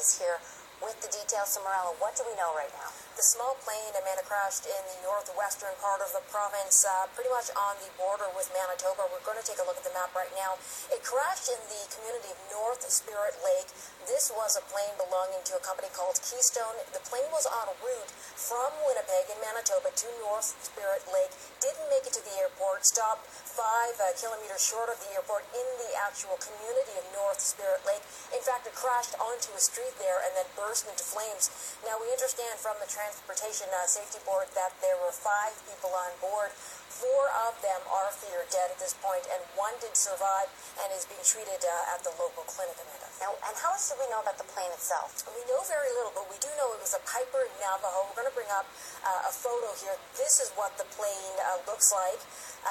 is here with the details. So, Morella, what do we know right now? The small plane, Amanda, crashed in the northwestern part of the province, pretty much on the border with Manitoba. We're going to take a look at the map right now. It crashed in the community of North Spirit Lake. This was a plane belonging to a company called Keystone. The plane was en route from Winnipeg in Manitoba to North Spirit Lake. Didn't make it to the airport, stopped 5 kilometers short of the airport in the actual community of North Spirit Lake. In fact, it crashed onto a street there and then burst into flames. Now, we understand from the Transportation Safety Board that there were 5 people on board. 4 of them are feared dead at this point, and 1 did survive and is being treated at the local clinic, Amanda. Now, and how much do we know about the plane itself? We know very little, but we do know it was a Piper Navajo. We're going to bring up a photo here. This is what the plane looks like.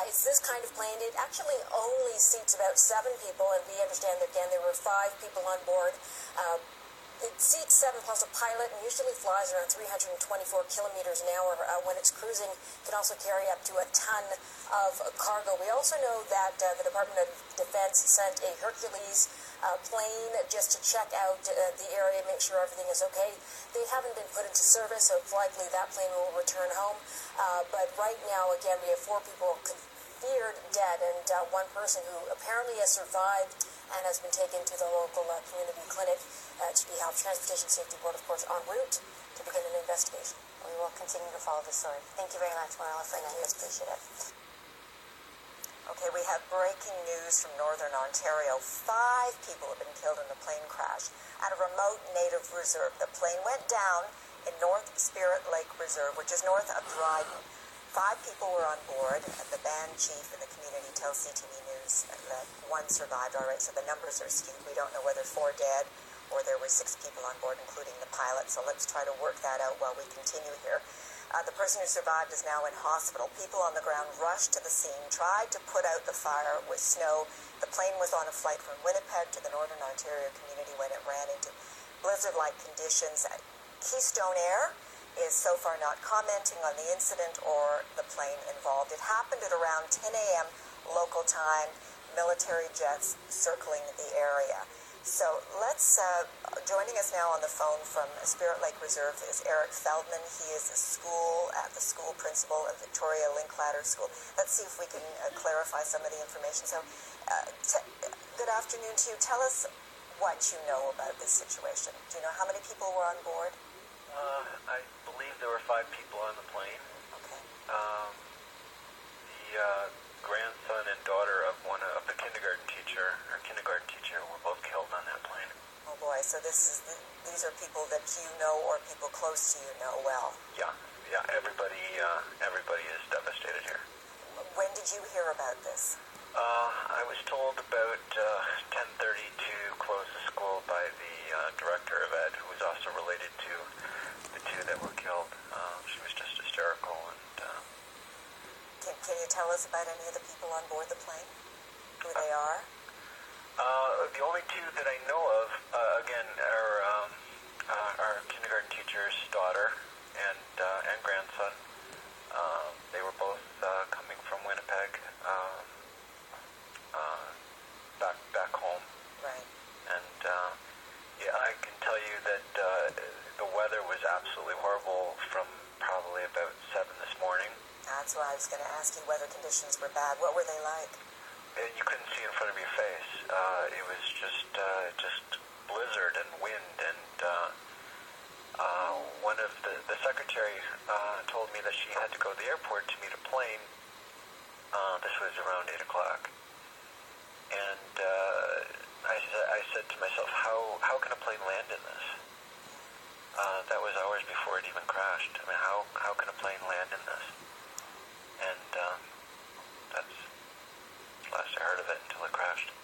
It's this kind of plane. It actually only seats about 7 people, and we understand that, again, there were 5 people on board. It seats 7 plus a pilot and usually flies around 324 kilometers an hour when it's cruising. It can also carry up to a ton of cargo. We also know that the Department of Defense sent a Hercules plane just to check out the area, make sure everything is okay. They haven't been put into service, so it's likely that plane will return home. But right now, again, we have 4 people feared dead and 1 person who apparently has survived and has been taken to the local community clinic to be helped. Transportation Safety Board, of course, en route to begin an investigation. We will continue to follow the story. Thank you very much, Morella Fernandez. Appreciate it. Okay, we have breaking news from northern Ontario. 5 people have been killed in a plane crash at a remote native reserve. The plane went down in North Spirit Lake Reserve, which is north of Dryden. 5 people were on board. The band chief in the community tells CTV News that 1 survived. All right, so the numbers are skewed. We don't know whether 4 dead or there were 6 people on board, including the pilot. So let's try to work that out while we continue here. The person who survived is now in hospital. People on the ground rushed to the scene, tried to put out the fire with snow. The plane was on a flight from Winnipeg to the northern Ontario community when it ran into blizzard-like conditions. Keystone Air is so far not commenting on the incident or the plane involved. It happened at around 10 a.m. local time, military jets circling the area. So let's, joining us now on the phone from Spirit Lake Reserve is Eric Feldman. He is the school principal of Victoria Linklater School. Let's see if we can clarify some of the information. So good afternoon to you. Tell us what you know about this situation. Do you know how many people were on board? I believe there were 5 people on the plane. Okay. The grandson and daughter of the kindergarten teacher were both killed on that plane. Oh boy, so these are people that you know or people close to you know well. Yeah, everybody is devastated here. When did you hear about this? I was told about 10:30 to close the school by the director of ed, who was also related to the 2 that were killed. She was just hysterical. And can you tell us about any of the people on board the plane? Who they are? The only 2 that I know of, again, are our kindergarten teacher's daughter and grandson. They were both coming from Winnipeg back home. Right. And I can tell you that the weather was absolutely horrible from probably about 7 this morning. That's why I was going to ask you whether conditions were bad. What were they like? You couldn't see in front of your face. It was just blizzard and wind. And one of the secretary told me that she had to go to the airport to meet a plane. This was around 8 o'clock. And I said to myself, how can a plane land in this? That was hours before it even crashed. I mean, how can a plane land in this? And that's the last I heard of it until it crashed.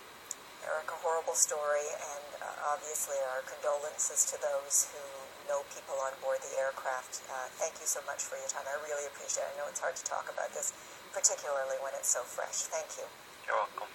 Eric, a horrible story, and obviously our condolences to those who know people on board the aircraft. Thank you so much for your time. I really appreciate it. I know it's hard to talk about this, particularly when it's so fresh. Thank you. You're welcome.